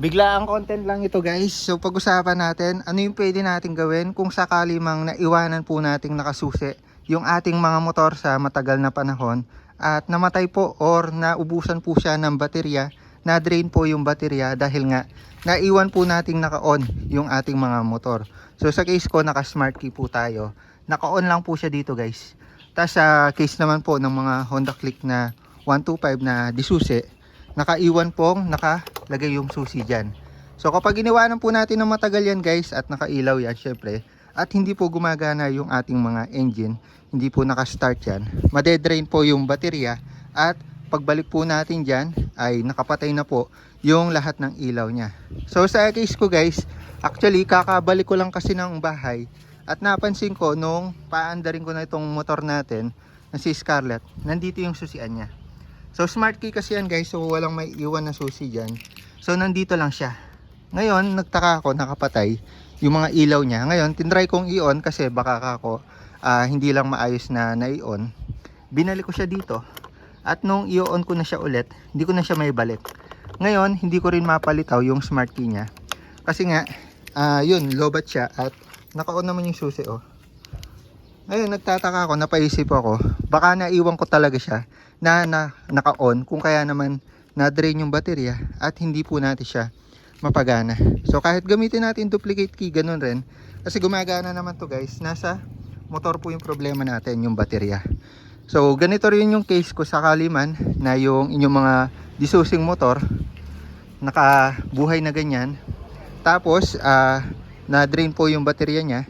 Biglaang content lang ito guys. So pag-usapan natin ano yung pwede nating gawin kung sakali mang naiwanan po nating nakasusi yung ating mga motor sa matagal na panahon at namatay po or naubusan po siya ng baterya, na-drain po yung baterya dahil nga naiwan po nating naka-on yung ating mga motor. So sa case ko, naka-smart key po tayo. Naka-on lang po siya dito guys. Tapos sa case naman po ng mga Honda Click na 125 na disusi, nakaiwan pong nakalagay yung susi dyan. So kapag iniwanan po natin ng matagal yan guys at nakailaw yan syempre, at hindi po gumagana yung ating mga engine, hindi po nakastart yan, madedrain po yung baterya at pagbalik po natin dyan ay nakapatay na po yung lahat ng ilaw nya. So sa case ko guys, actually kakabalik ko lang kasi ng bahay at napansin ko nung paandarin ko na itong motor natin na si Scarlett, nandito yung susian nya. So smart key kasi yan guys, so walang may iwan na susi dyan. So nandito lang siya. Ngayon nagtaka ako, nakapatay yung mga ilaw niya. Ngayon tinry kong i-on kasi baka ako hindi lang maayos na i-on. Binalik ko siya dito. At nung i-on ko na siya ulit, hindi ko na siya may balik. Ngayon hindi ko rin mapalitaw yung smart key niya. Kasi nga yun, lobat siya at naka-on naman yung susi oh. Ngayon nagtataka ako, napaisip ako, baka naiwan ko talaga siya na naka-on kung kaya naman na-drain yung baterya at hindi po natin siya mapagana. So kahit gamitin natin duplicate key, ganun rin. Kasi gumagana naman to guys, nasa motor po yung problema natin, yung baterya. So ganito rin yung case ko sakali man na yung inyong mga disusing motor nakabuhay na ganyan. Tapos na-drain po yung baterya niya.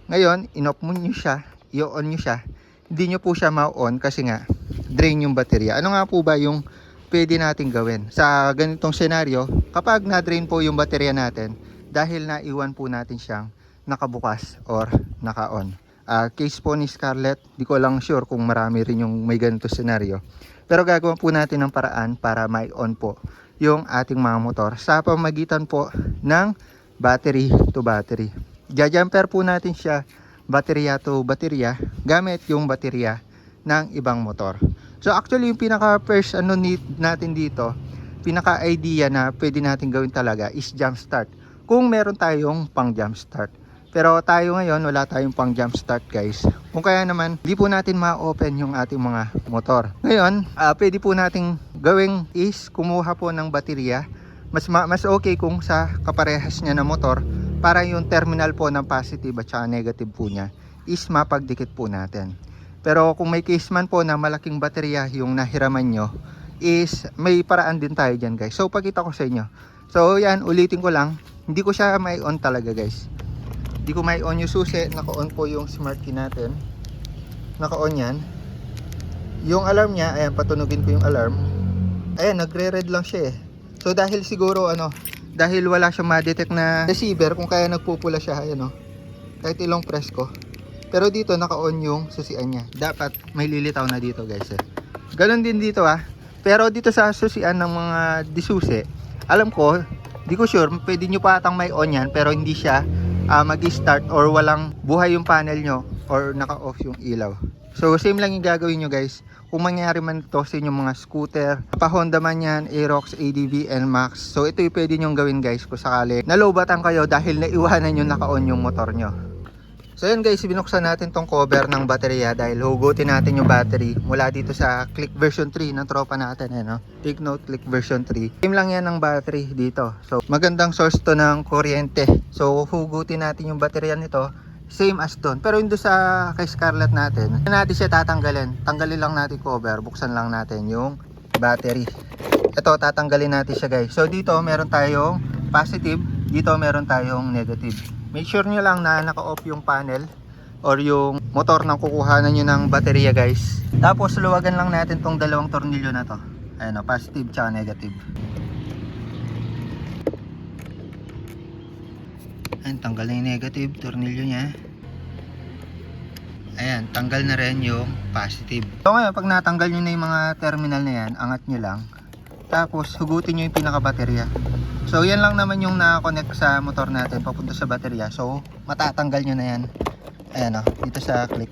Ngayon, in-off mo nyo siya, i-on nyo siya, hindi nyo po siya ma-on kasi nga drain yung baterya. Ano nga po ba yung pwede natin gawin sa ganitong senaryo kapag na-drain po yung baterya natin dahil naiwan po natin siyang nakabukas or naka-on? Case po ni Scarlett, di ko lang sure kung marami rin yung may ganito senaryo, pero gagawin po natin ng paraan para mai-on po yung ating mga motor sa pamagitan po ng battery to battery. Jajumper po natin siya baterya to baterya gamit yung baterya ng ibang motor. So actually yung pinaka first natin dito, pinaka idea na pwede natin gawin talaga is jump start. Kung meron tayong pang jump start. Pero tayo ngayon wala tayong pang jump start guys. Kung kaya naman hindi po natin ma-open yung ating mga motor. Ngayon, pwede po nating gawing is kumuha po ng baterya. Mas okay kung sa kaparehas niya na motor para yung terminal po ng positive at saka negative po niya is mapagdikit po natin. Pero kung may case man po na malaking baterya yung nahiraman nyo, is may paraan din tayo dyan guys. So pakita ko sa inyo. So yan, ulitin ko lang, hindi ko siya may on talaga guys. Hindi ko may on yung susi, naka-on po yung smart key natin. Naka-on yan. Yung alarm niya, ayan, patunugin ko yung alarm. Ayan, nagre-red lang siya eh. So dahil siguro dahil wala siyang ma-detect na receiver, kung kaya nagpupula siya, ayan o, kahit ilong press ko. Pero dito naka-on yung susian niya. Dapat may lilitaw na dito guys eh. Ganon din dito Pero dito sa susian ng mga disusi, alam ko, di ko sure, pwede nyo pa atang may on yan, pero hindi siya mag-start or walang buhay yung panel nyo or naka-off yung ilaw. So same lang yung gagawin nyo guys. Kung mangyari man ito sa inyong mga scooter, pa Honda man yan, Aerox, ADV, NMAX. So ito yung pwede nyo gawin guys kung sakali nalobatan kayo dahil naiwanan nyo naka-on yung motor nyo. So yun guys, binuksan natin tong cover ng baterya dahil hugutin natin yung battery mula dito sa Click version 3 ng tropa natin. Take note, Click version 3. Same lang yan ng battery dito. So magandang source to ng kuryente. So hugutin natin yung baterya nito. Same as doon. Pero yung sa kay Scarlett natin siya tatanggalin. Tanggalin lang natin cover. Buksan lang natin yung battery. Ito, tatanggalin natin siya guys. So dito meron tayong positive. Dito meron tayong negative. Make sure nyo lang na naka-off yung panel or yung motor na kukuhanan nyo ng baterya guys. Tapos luwagan lang natin tong dalawang tornilyo na to. Ayan o, positive tsaka negative. Ayan, tanggal na yung negative tornilyo nya. Ayan, tanggal na rin yung positive. So ngayon, pag natanggal nyo na yung mga terminal na yan, angat nyo lang. Tapos hugutin nyo yung pinaka-baterya. So yan lang naman yung na-connect sa motor natin papunta sa baterya. So matatanggal nyo na yan. Ayan o, dito sa click.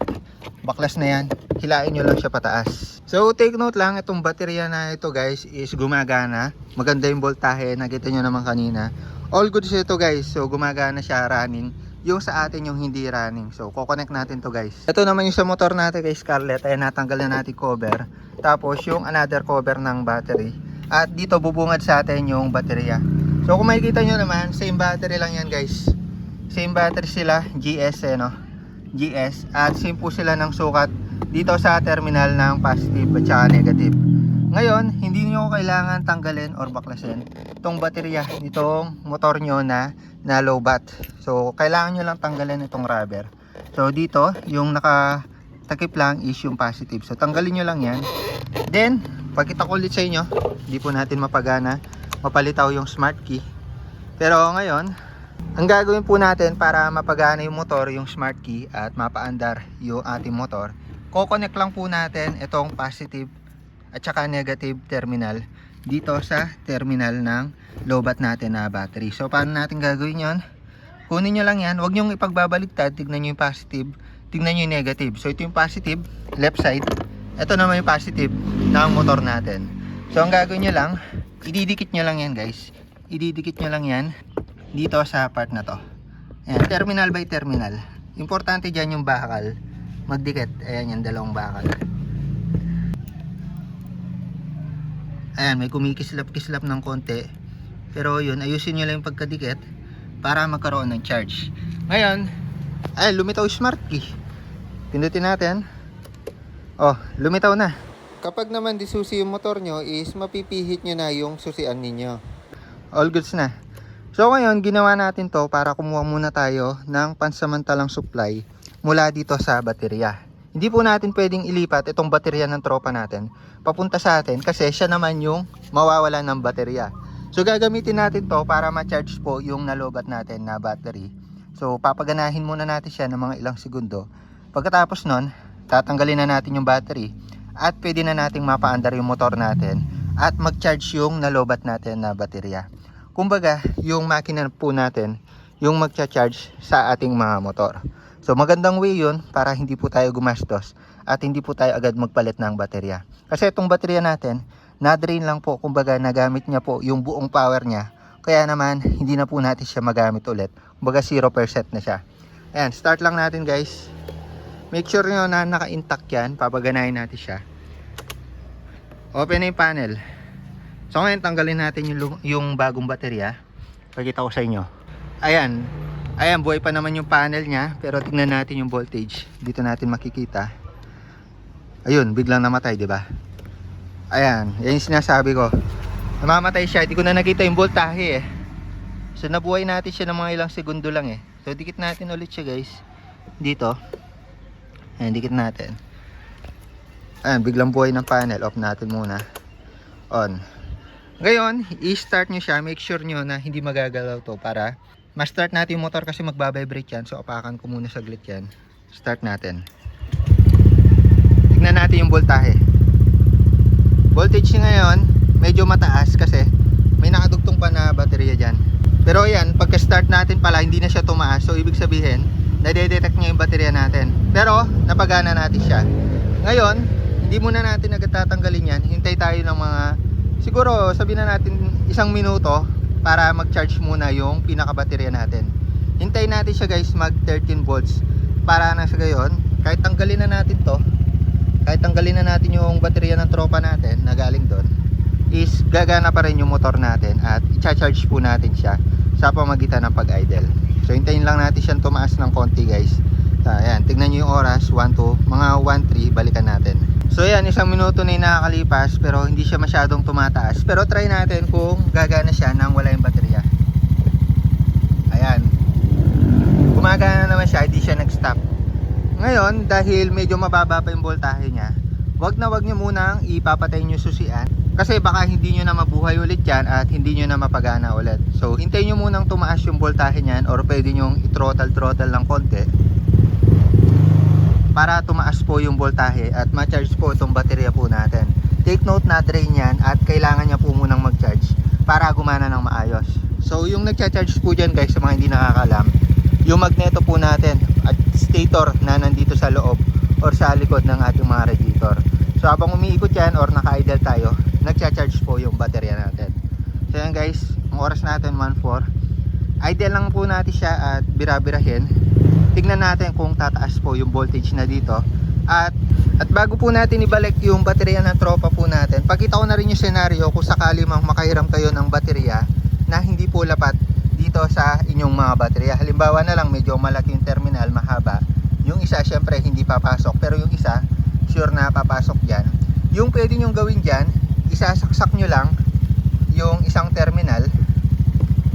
Baklas na yan. Hilain nyo lang siya pataas. So take note lang, itong baterya na ito guys is gumagana. Maganda yung voltahe, nakita nyo naman kanina. All good siya ito guys. So gumagana siya, running. Yung sa atin yung hindi running. So kukonect natin to guys. Ito naman yung sa motor natin kay Scarlett. Ayan, natanggal na natin cover. Tapos yung another cover ng battery. At dito bubungad sa atin yung baterya. So kung makikita nyo naman, same battery lang yan guys. Same battery sila, GS no? GS. At same po sila ng sukat dito sa terminal ng positive at saka negative. Ngayon, hindi nyo kailangan tanggalin or baklasin itong baterya nitong motor nyo na low bat. So kailangan nyo lang tanggalin itong rubber. So dito yung nakatakip lang is yung positive. So tanggalin nyo lang yan. Then pagkita ko ulit sa inyo, hindi po natin mapagana, mapalitaw yung smart key. Pero ngayon, ang gagawin po natin para mapagana yung motor, yung smart key at mapaandar yung ating motor, ko-connect lang po natin itong positive at saka negative terminal dito sa terminal ng lowbat natin na battery. So paano natin gagawin yon? Kunin nyo lang yan, huwag nyo ipagbabaliktad. Tignan nyo yung positive, tignan nyo yung negative. So ito yung positive, left side. Ito naman yung positive ng motor natin. So ang gagawin nyo lang, ididikit nyo lang yan guys. Ididikit nyo lang yan dito sa part na to. Ayan, terminal by terminal. Importante dyan yung bakal magdikit. Ayan yung dalawang bakal. Ayan, may kumikislap-kislap ng konti. Pero yun, ayusin nyo lang yung pagkadikit para magkaroon ng charge. Ngayon, ay lumitaw yung smart key. Pindutin natin. Oh, lumitaw na. Kapag naman disusi yung motor nyo is mapipihit nyo na yung susian ninyo. All goods na. So ngayon, ginawa natin to para kumuha muna tayo ng pansamantalang supply mula dito sa baterya. Hindi po natin pwedeng ilipat itong baterya ng tropa natin papunta sa atin kasi siya naman yung mawawala ng baterya. So gagamitin natin to para ma-charge po yung nalobat natin na battery. So papaganahin muna natin siya ng mga ilang segundo. Pagkatapos nun, tatanggalin na natin yung battery at pwede na nating mapaandar yung motor natin at mag-charge yung nalobat natin na baterya. Kumbaga, yung makina po natin yung magcha-charge sa ating mga motor. So magandang way yun para hindi po tayo gumastos at hindi po tayo agad magpalit ng baterya. Kasi itong baterya natin, na-drain lang po, kumbaga nagamit niya po yung buong power niya. Kaya naman, hindi na po natin siya magamit ulit. Kumbaga 0% na siya. Ayan, start lang natin guys. Make sure nyo na naka-intact yan. Papaganahin natin siya. Open na yung panel. So ngayon, tanggalin natin yung bagong baterya. Pakita ko sa inyo. Ayan. Ayan, buhay pa naman yung panel niya. Pero tingnan natin yung voltage. Dito natin makikita. Ayun, biglang namatay, di ba? Ayan, yan yung sinasabi ko. Namamatay siya, hindi ko na nakita yung voltahe eh. So nabuhay natin siya ng mga ilang segundo lang eh. So dikit natin ulit siya guys. Dito. Ayan, dikit natin. Ayan, biglang buhay ng panel. Off natin muna. On. Ngayon, i-start nyo siya. Make sure nyo na hindi magagalaw to para ma-start natin yung motor kasi magbabibrate yan. So apakan ko muna saglit yan. Start natin. Tignan natin yung voltahe. Voltage ngayon medyo mataas kasi may nakadugtong pa na baterya dyan. Pero yan, pagka-start natin pala hindi na siya tumaas. So ibig sabihin, nade-detect niya yung baterya natin. Pero napagana natin siya. Ngayon, hindi muna natin agad tatanggalin yan. Hintay tayo ng mga, siguro sabihin na natin 1 minuto para mag-charge muna yung pinaka-baterya natin. Hintay natin siya guys mag 13 volts para na sa gayon, kahit tanggalin na natin to, kahit tanggalin na natin yung baterya ng tropa natin na galing doon, is gagana pa rin yung motor natin at i-charge po natin siya sa pamagitan ng pag-idle. So hintayin lang natin siyang tumaas ng konti guys. Ayan, tignan nyo yung oras, 1-2, mga 1-3, balikan natin. So ayan, 1 minuto na yung nakakalipas pero hindi siya masyadong tumataas. Pero try natin kung gagana siya nang wala yung baterya. Ayan, gumagana naman siya, hindi siya nag-stop. Ngayon, dahil medyo mababa pa yung voltahe niya, wag nyo munang ipapatay nyo susian kasi baka hindi nyo na mabuhay ulit yan at hindi nyo na mapagana ulit. So hintayin nyo munang tumaas yung voltahe niyan or pwede nyo i-throttle lang konti para tumaas po yung voltahe at ma-charge po itong baterya po natin. Take note na drain yan at kailangan niya po munang mag-charge para gumana ng maayos. So yung nagcha-charge po dyan guys, sa mga hindi nakakalam, yung magneto po natin at stator na nandito sa loob or sa likod ng ating mga radiator. So habang umiikot yan or naka-idle tayo, nagcha-charge po yung baterya natin. So yan guys, ang oras natin 1:04. Idle lang po natin siya at birabirahin. Tignan natin kung tataas po yung voltage na dito. At bago po natin ibalik yung baterya ng tropa po natin, pakita ko na rin yung senaryo kung sakali mang makahiram kayo ng baterya na hindi po lapat dito sa inyong mga baterya. Halimbawa na lang medyo malaki yung terminal, mahaba. Yung isa syempre hindi papasok, pero yung isa sure na papasok dyan. Yung pwede nyong gawin dyan, isasaksak nyo lang yung isang terminal.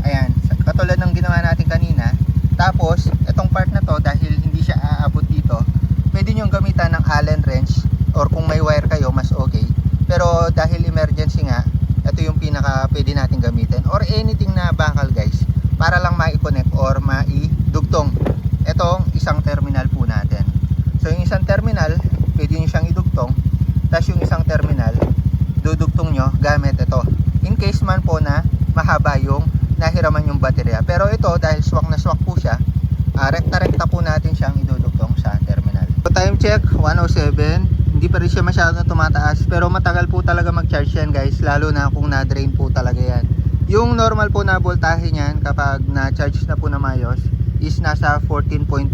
Ayan, katulad ng ginawa natin kanina. Tapos, itong part na to, dahil hindi siya aabot dito, pwede nyong gamitan ng Allen wrench or kung may wire kayo, mas okay. Pero dahil emergency nga, ito yung pinaka pwede natin gamitin. Or anything na bakal guys, para lang mai-connect or mai-dugtong itong isang terminal po natin. So yung isang terminal, pwede nyo siyang idugtong. Tapos yung isang terminal, dudugtong nyo gamit ito. In case man po na mahaba yung nahiraman yung baterya. Pero ito, dahil swak na swak po siya, rekta-rekta po natin siyang idudugtong sa terminal. So time check, 1:07. Hindi pa rin siya masyadong tumataas, pero matagal po talaga mag-charge yan guys, lalo na kung na-drain po talaga yan. Yung normal po na voltahe niyan kapag na-charge na po na mayos is nasa 14.2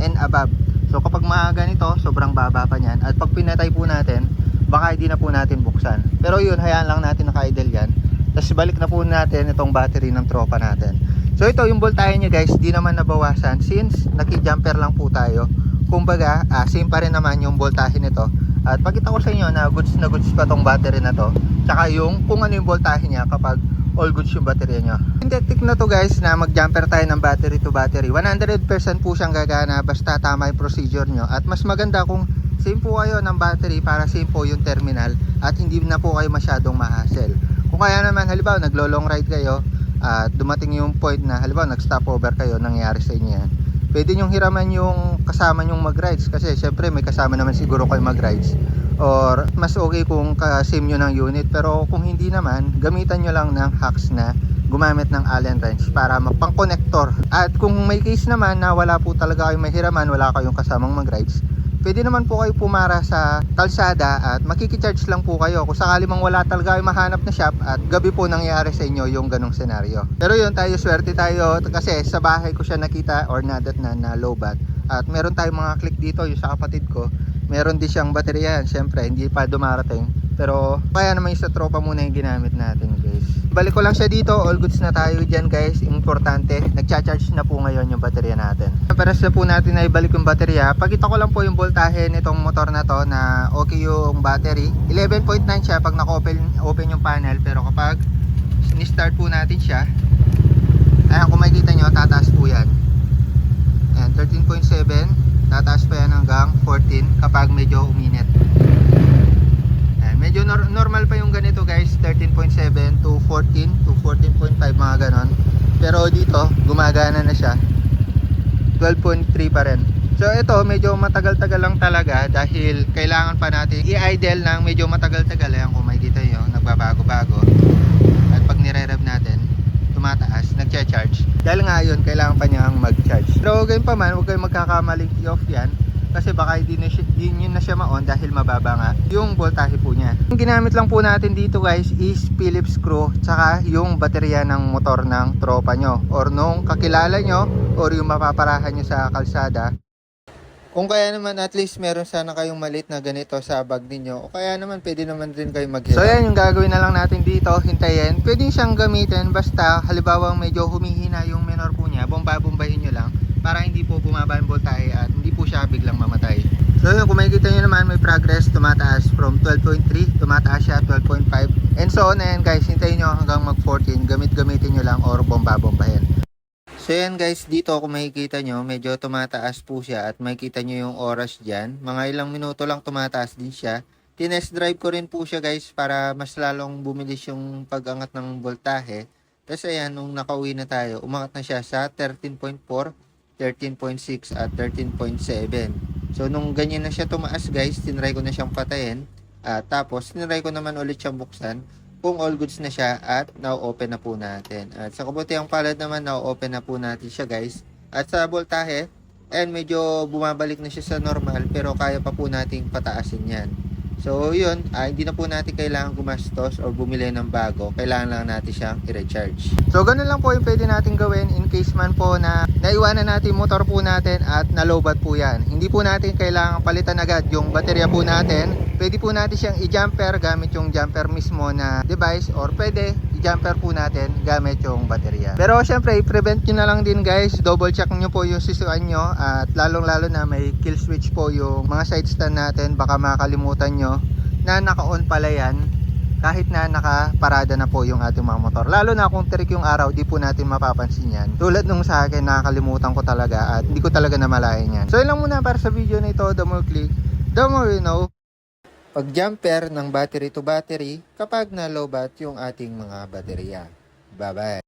and above. So kapag mga ganito, sobrang baba pa niyan. At pag pinatay po natin, baka hindi na po natin buksan. Pero yun, hayaan lang natin naka-idle yan. Tapos balik na po natin itong battery ng tropa natin. So ito yung voltahe niya guys, di naman nabawasan since naki-jumper lang po tayo. Kumbaga, same pa rin naman yung voltahe nito. At pakita ko sa inyo na goods pa tong battery na to. Tsaka yung kung ano yung voltahe niya kapag all goods yung battery niya. Yung technique na to guys na mag-jumper tayo ng battery to battery, 100% po siyang gagana basta tama yung procedure nyo. At mas maganda kung same po kayo ng battery para same po yung terminal at hindi na po kayo masyadong ma-hassle. Kung kaya naman halimbawa naglo-long ride kayo at dumating yung point na halimbawa nag-stopover kayo, nangyari sa inyo yan, pwede nyong hiraman yung kasama nyong mag-rides kasi syempre may kasama naman siguro kayo mag-rides, or mas okay kung ka-same nyo ng unit. Pero kung hindi naman, gamitan nyo lang ng hacks na gumamit ng Allen wrench para mapang-connector. At kung may case naman na wala po talaga kayong mahiraman, wala kayong kasamang mag-rides, pwede naman po kayo pumara sa kalsada at makikicharge lang po kayo kung sakali mang wala talaga kayo mahanap na shop at gabi po nangyari sa inyo yung ganong senaryo. Pero yun, tayo swerte tayo kasi sa bahay ko siya nakita or nadatnan na low bat. At meron tayong mga click dito, yung sa kapatid ko, meron din siyang baterya yan. Syempre hindi pa dumarating, pero kaya naman yung sa tropa muna yung ginamit natin guys. Balik ko lang siya dito, all goods na tayo dyan guys. Importante, nagcha-charge na po ngayon yung baterya natin. Para sa po natin na ibalik yung baterya, pakita ko lang po yung voltahe nitong motor na to na okay yung battery. 11.9 siya pag naka-open yung panel, pero kapag ni-start po natin siya, ayan, kung makikita nyo, tataas po yan. Ayan, 13.7, tataas pa yan hanggang 14 kapag medyo uminit. Medyo normal pa yung ganito guys, 13.7 to 14 to 14.5 mga ganon. Pero dito gumagana na siya, 12.3 pa rin. So ito medyo matagal-tagal lang talaga dahil kailangan pa natin i-idle ng medyo matagal-tagal. Ayan, kung makikita nyo, nagbabago-bago. At pag nire-rev natin, tumataas, nagcha-charge. Dahil nga yun, kailangan pa niyang mag-charge. Pero ganyan pa man, huwag kayong magkakamaling i-off yan. Kasi baka hindi nyo na siya ma-on dahil mababa nga yung voltahe po niya. Yung ginamit lang po natin dito guys is Phillips screw, tsaka yung baterya ng motor ng tropa nyo or nung kakilala nyo or yung mapaparahan nyo sa kalsada. Kung kaya naman at least meron sana kayong malit na ganito sa bag ninyo, o kaya naman pwede naman din kayo mag-hiram. So yan yung gagawin na lang natin dito, hintayin. Pwede siyang gamitin basta halimbawa medyo humihina yung minor po niya, bomba-bombahin nyo lang para hindi po bumaba yung voltahe at hindi po siya biglang mamatay. So yun, kung makikita nyo naman may progress, tumataas from 12.3, tumataas siya 12.5 and so on. Ayan guys, hintayin nyo hanggang mag 14, gamitin nyo lang or bomba-bombahin. So yan guys, dito kung makikita nyo, medyo tumataas po siya at makikita nyo yung oras dyan. Mga ilang minuto lang tumataas din siya. Tinest drive ko rin po siya guys para mas lalong bumilis yung pag-angat ng voltahe. Tapos ayan, nung nakauwi na tayo, umangat na siya sa 13.4, 13.6 at 13.7. So nung ganyan na siya tumaas guys, tinry ko na siyang patayin. Tapos tinry ko naman ulit siyang buksan kung all goods na siya at now open na po natin. At sa kabutihang palad naman, now open na po natin siya guys. At sa voltahe, and medyo bumabalik na siya sa normal pero kaya pa po nating pataasin yan. So yun, hindi na po natin kailangan gumastos o bumili ng bago. Kailangan lang natin siyang i-recharge. So ganun lang po yung pwede natin gawin in case man po na naiwanan natin yung motor po natin at nalobat po yan. Hindi po natin kailangan palitan agad yung baterya po natin. Pwede po natin siyang i-jumper gamit yung jumper mismo na device, or pwede i-jumper po natin gamit yung baterya. Pero syempre, i-prevent nyo na lang din guys. Double check nyo po yung sisuan nyo, at lalong lalo na may kill switch po yung mga side stand natin. Baka makalimutan nyo na naka-on pala yan kahit na nakaparada na po yung ating mga motor. Lalo na kung tirik yung araw, di po natin mapapansin yan. Tulad nung sa akin, nakakalimutan ko talaga at hindi ko talaga namalayan yan. So yun lang muna para sa video na ito. The more click, the more you know. Pag-jumper ng battery to battery kapag na low bat yung ating mga baterya. Bye-bye!